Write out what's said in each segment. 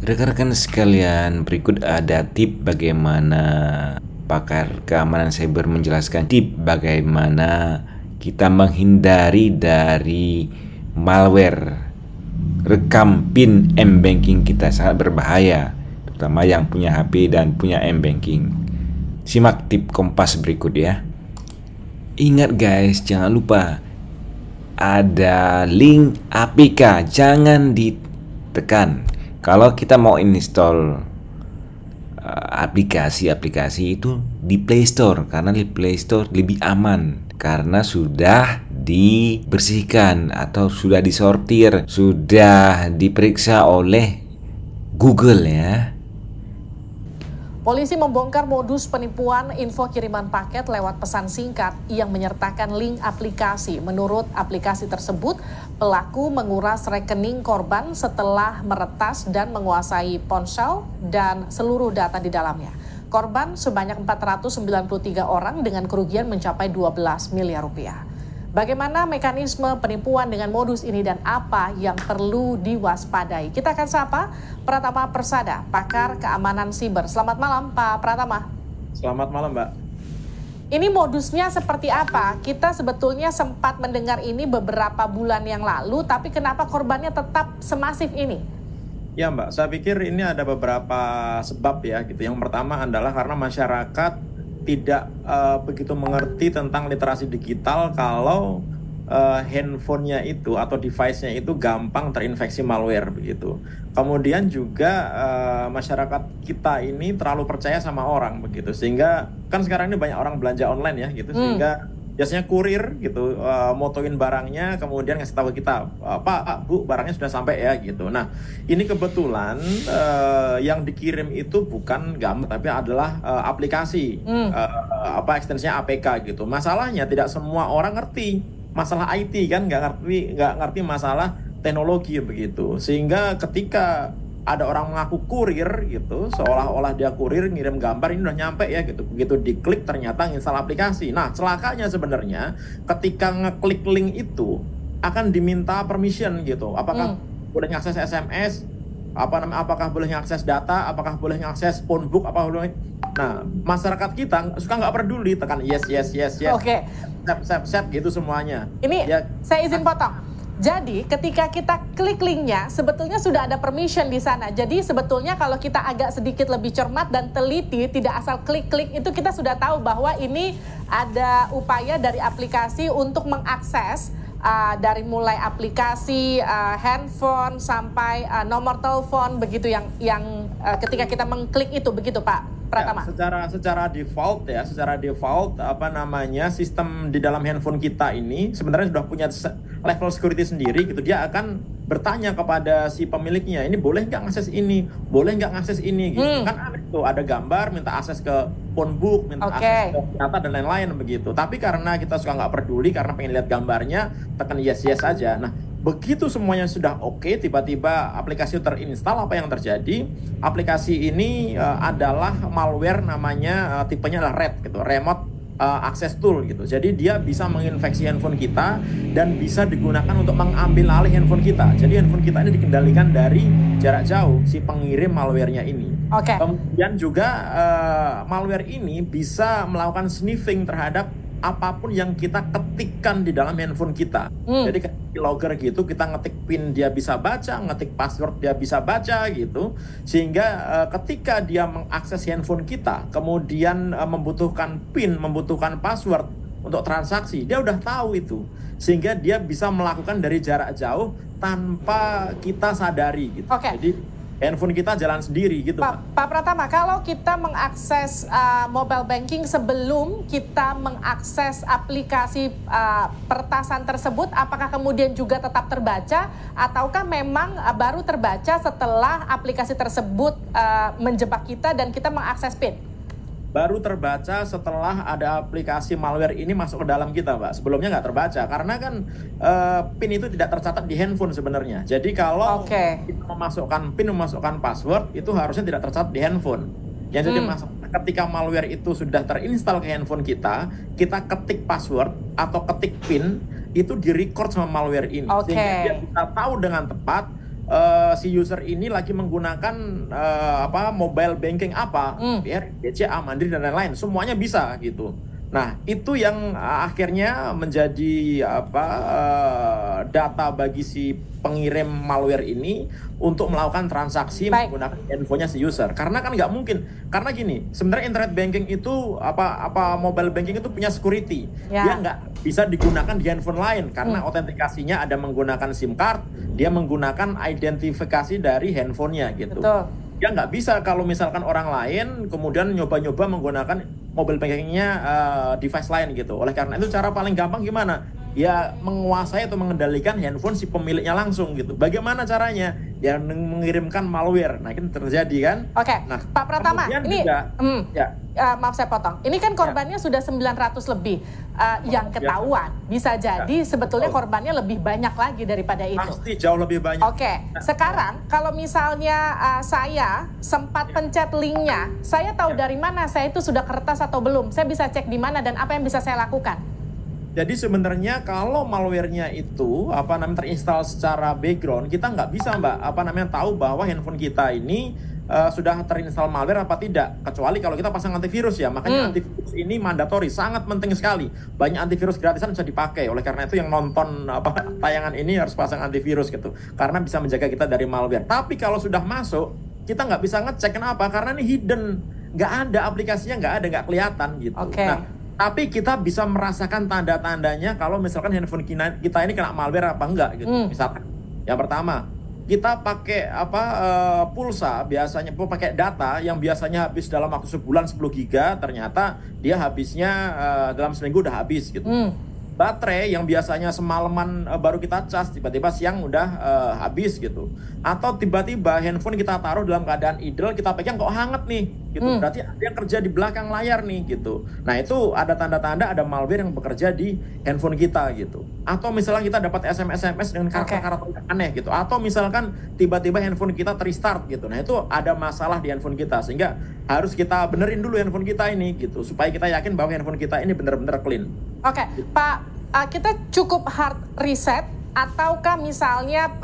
Rekan-rekan sekalian, berikut ada tip bagaimana pakar keamanan cyber menjelaskan tip bagaimana kita menghindari dari malware rekam PIN M-Banking kita. Sangat berbahaya, terutama yang punya HP dan punya M-Banking. Simak tip Kompas berikut ya. Ingat guys, jangan lupa ada link APK, jangan ditekan. Kalau kita mau install aplikasi-aplikasi itu di Play Store, karena di Play Store lebih aman karena sudah dibersihkan atau sudah disortir, sudah diperiksa oleh Google ya. Polisi membongkar modus penipuan info kiriman paket lewat pesan singkat yang menyertakan link aplikasi. Menurut aplikasi tersebut, pelaku menguras rekening korban setelah meretas dan menguasai ponsel dan seluruh data di dalamnya. Korban sebanyak 493 orang dengan kerugian mencapai 12 miliar rupiah. Bagaimana mekanisme penipuan dengan modus ini dan apa yang perlu diwaspadai? Kita akan sapa Pratama Persada, pakar keamanan siber. Selamat malam, Pak Pratama. Selamat malam, Mbak. Ini modusnya seperti apa? Kita sebetulnya sempat mendengar ini beberapa bulan yang lalu, tapi kenapa korbannya tetap semasif ini? Ya, Mbak, saya pikir ini ada beberapa sebab ya gitu. Yang pertama adalah karena masyarakat tidak begitu mengerti tentang literasi digital kalau handphonenya itu atau device-nya itu gampang terinfeksi malware begitu. Kemudian juga masyarakat kita ini terlalu percaya sama orang begitu, sehingga kan sekarang ini banyak orang belanja online ya gitu, sehingga biasanya kurir gitu motoin barangnya kemudian ngasih tahu kita, Pak, Bu, barangnya sudah sampai ya gitu. Nah, ini kebetulan yang dikirim itu bukan gambar tapi adalah aplikasi ekstensinya APK gitu. Masalahnya tidak semua orang ngerti masalah IT kan, nggak ngerti masalah teknologi begitu, sehingga ketika ada orang mengaku kurir gitu, seolah-olah dia kurir ngirim gambar, ini udah nyampe ya gitu. Begitu diklik ternyata install aplikasi. Nah, celakanya sebenarnya ketika ngeklik link itu akan diminta permission gitu. Apakah boleh ngakses SMS? Apakah boleh ngakses data? Apakah boleh ngakses phone book? Nah, masyarakat kita suka nggak peduli, tekan yes. Oke. Sep gitu semuanya. Ini ya, saya izin potong. Jadi ketika kita klik linknya, sebetulnya sudah ada permission di sana. Jadi sebetulnya kalau kita agak sedikit lebih cermat dan teliti, tidak asal klik-klik, itu kita sudah tahu bahwa ini ada upaya dari aplikasi untuk mengakses dari mulai aplikasi handphone sampai nomor telepon begitu yang ketika kita mengklik itu begitu Pak Pratama. Ya, secara default sistem di dalam handphone kita ini sebenarnya sudah punya level security sendiri gitu. Dia akan bertanya kepada si pemiliknya, ini boleh nggak ngakses ini, boleh nggak ngakses ini gitu. Kan aneh tuh, ada gambar minta akses ke phone book, minta akses ke data dan lain-lain begitu. Tapi karena kita suka nggak peduli karena pengen lihat gambarnya, tekan yes saja. Nah, begitu semuanya sudah oke, tiba-tiba aplikasi terinstall, apa yang terjadi? Aplikasi ini adalah malware, namanya tipenya adalah RAT gitu, Remote Access Tool gitu. Jadi dia bisa menginfeksi handphone kita dan bisa digunakan untuk mengambil alih handphone kita. Jadi handphone kita ini dikendalikan dari jarak jauh si pengirim malwarenya ini. Kemudian juga malware ini bisa melakukan sniffing terhadap apapun yang kita ketikkan di dalam handphone kita. Jadi kayak logger gitu, kita ngetik PIN dia bisa baca, ngetik password dia bisa baca gitu. Sehingga ketika dia mengakses handphone kita, kemudian membutuhkan PIN, membutuhkan password untuk transaksi, dia udah tahu itu. Sehingga dia bisa melakukan dari jarak jauh tanpa kita sadari gitu. Jadi handphone kita jalan sendiri gitu, Pak Pratama. Kalau kita mengakses mobile banking sebelum kita mengakses aplikasi pertasan tersebut, apakah kemudian juga tetap terbaca ataukah memang baru terbaca setelah aplikasi tersebut menjebak kita dan kita mengakses PIN? Baru terbaca setelah ada aplikasi malware ini masuk ke dalam kita, Mbak. Sebelumnya nggak terbaca, karena kan PIN itu tidak tercatat di handphone sebenarnya. Jadi kalau kita memasukkan PIN, memasukkan password, itu harusnya tidak tercatat di handphone. Yang jadi masalah ketika malware itu sudah terinstall ke handphone kita ketik password atau ketik PIN, itu direcord sama malware ini. Sehingga dia bisa tahu dengan tepat si user ini lagi menggunakan mobile banking apa, BRI, BCA, Mandiri dan lain-lain, semuanya bisa gitu. Nah, itu yang akhirnya menjadi data bagi si pengirim malware ini untuk melakukan transaksi menggunakan infonya si user. Karena kan nggak mungkin. Karena gini, sebenarnya internet banking itu mobile banking itu punya security. Dia nggak bisa digunakan di handphone lain karena autentikasinya ada menggunakan SIM card, dia menggunakan identifikasi dari handphonenya gitu. Betul. Dia nggak bisa kalau misalkan orang lain kemudian nyoba-nyoba menggunakan mobile bankingnya device lain gitu. Oleh karena itu cara paling gampang gimana? Ya menguasai atau mengendalikan handphone si pemiliknya langsung gitu. Bagaimana caranya? Ya mengirimkan malware. Nah ini terjadi kan? Oke, Nah, Pak Pratama, ini juga, maaf saya potong. Ini kan korbannya sudah 900 lebih yang ketahuan. Bisa jadi sebetulnya korbannya lebih banyak lagi daripada itu. Pasti jauh lebih banyak. Oke, sekarang kalau misalnya saya sempat pencet linknya, saya tahu dari mana saya itu sudah kertas atau belum. Saya bisa cek di mana dan apa yang bisa saya lakukan. Jadi sebenarnya kalau malware-nya itu terinstall secara background, kita nggak bisa tahu bahwa handphone kita ini sudah terinstall malware apa tidak, kecuali kalau kita pasang antivirus ya. Makanya antivirus ini mandatori, sangat penting sekali. Banyak antivirus gratisan bisa dipakai. Oleh karena itu yang nonton tayangan ini harus pasang antivirus gitu, karena bisa menjaga kita dari malware. Tapi kalau sudah masuk, kita nggak bisa ngecek. Kenapa? Karena ini hidden, nggak ada aplikasinya, nggak kelihatan gitu. Nah, tapi kita bisa merasakan tanda-tandanya kalau misalkan handphone kita ini kena malware apa enggak gitu. Misalkan yang pertama, kita pakai pulsa, biasanya pakai data yang biasanya habis dalam waktu sebulan 10 giga, ternyata dia habisnya dalam seminggu udah habis gitu. Baterai yang biasanya semalaman baru kita cas, tiba-tiba siang udah habis gitu. Atau tiba-tiba handphone kita taruh dalam keadaan idle, kita pegang kok hangat nih gitu. Berarti ada yang kerja di belakang layar nih gitu. Nah itu ada tanda-tanda ada malware yang bekerja di handphone kita gitu. Atau misalnya kita dapat SMS dengan karakter-karakter aneh gitu. Atau misalkan tiba-tiba handphone kita restart gitu. Nah itu ada masalah di handphone kita, sehingga harus kita benerin dulu handphone kita ini gitu, supaya kita yakin bahwa handphone kita ini benar-benar clean. Oke, Pak, kita cukup hard reset ataukah misalnya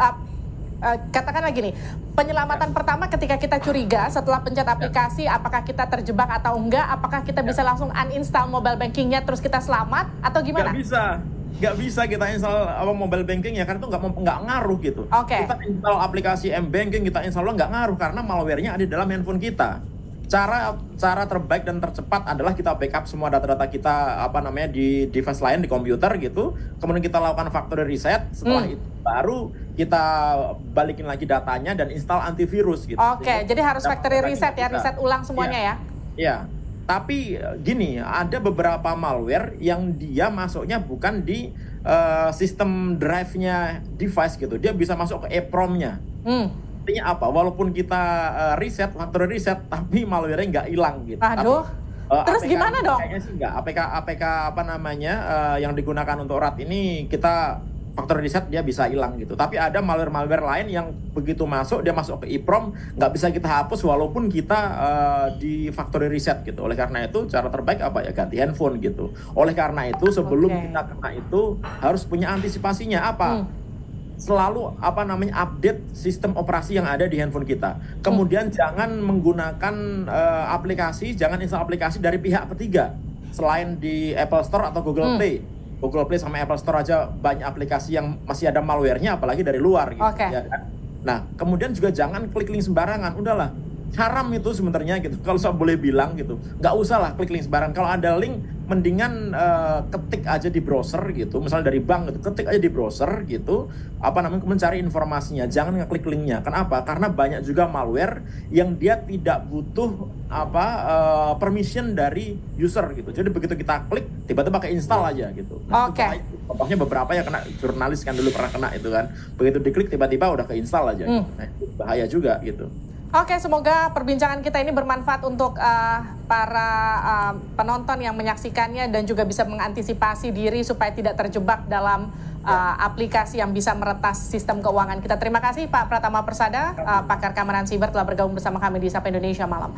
katakanlah gini, penyelamatan pertama ketika kita curiga setelah pencet aplikasi, apakah kita terjebak atau enggak, apakah kita bisa langsung uninstall mobile bankingnya terus kita selamat atau gimana? Nggak bisa kita install mobile banking ya, karena itu nggak ngaruh gitu. Kita install aplikasi M-Banking, kita install nggak ngaruh karena malware-nya ada di dalam handphone kita. Cara terbaik dan tercepat adalah kita backup semua data-data kita di device lain di komputer gitu. Kemudian kita lakukan factory reset. Setelah itu baru kita balikin lagi datanya dan install antivirus gitu. Jadi harus factory reset ya, reset ulang semuanya ya. Iya. Tapi gini, ada beberapa malware yang dia masuknya bukan di sistem drive-nya device gitu. Dia bisa masuk ke EEPROM-nya. Artinya apa? Walaupun kita factory reset, tapi malware-nya nggak hilang gitu. Aduh. Terus gimana dong? Kayaknya sih nggak. APK yang digugakan untuk RAT ini kita factory reset dia bisa hilang gitu. Tapi ada malware lain yang begitu masuk, dia masuk ke EEPROM, nggak bisa kita hapus walaupun kita di factory reset gitu. Oleh karena itu cara terbaik ya ganti handphone gitu. Oleh karena itu sebelum kita kena itu harus punya antisipasinya selalu update sistem operasi yang ada di handphone kita. Kemudian jangan menggunakan jangan install aplikasi dari pihak ketiga selain di Apple Store atau Google Play. Google Play sama Apple Store aja banyak aplikasi yang masih ada malware-nya, apalagi dari luar gitu. Ya kan? Nah, kemudian juga jangan klik link sembarangan. Udahlah, haram itu sebenarnya gitu. Kalau saya boleh bilang gitu, nggak usah lah klik link sembarangan. Kalau ada link, mendingan ketik aja di browser gitu. Misalnya dari bank gitu, ketik aja di browser gitu. Mencari informasinya. Jangan ngeklik linknya. Kenapa? Karena banyak juga malware yang dia tidak butuh permission dari user gitu. Jadi begitu kita klik, tiba-tiba install aja gitu. Nah, contohnya beberapa yang kena, jurnalis kan dulu pernah kena itu kan. Begitu diklik tiba-tiba udah install aja. Gitu. Nah, itu bahaya juga gitu. Semoga perbincangan kita ini bermanfaat untuk para penonton yang menyaksikannya dan juga bisa mengantisipasi diri supaya tidak terjebak dalam aplikasi yang bisa meretas sistem keuangan kita. Terima kasih Pak Pratama Persada, pakar keamanan siber telah bergabung bersama kami di Sapa Indonesia Malam.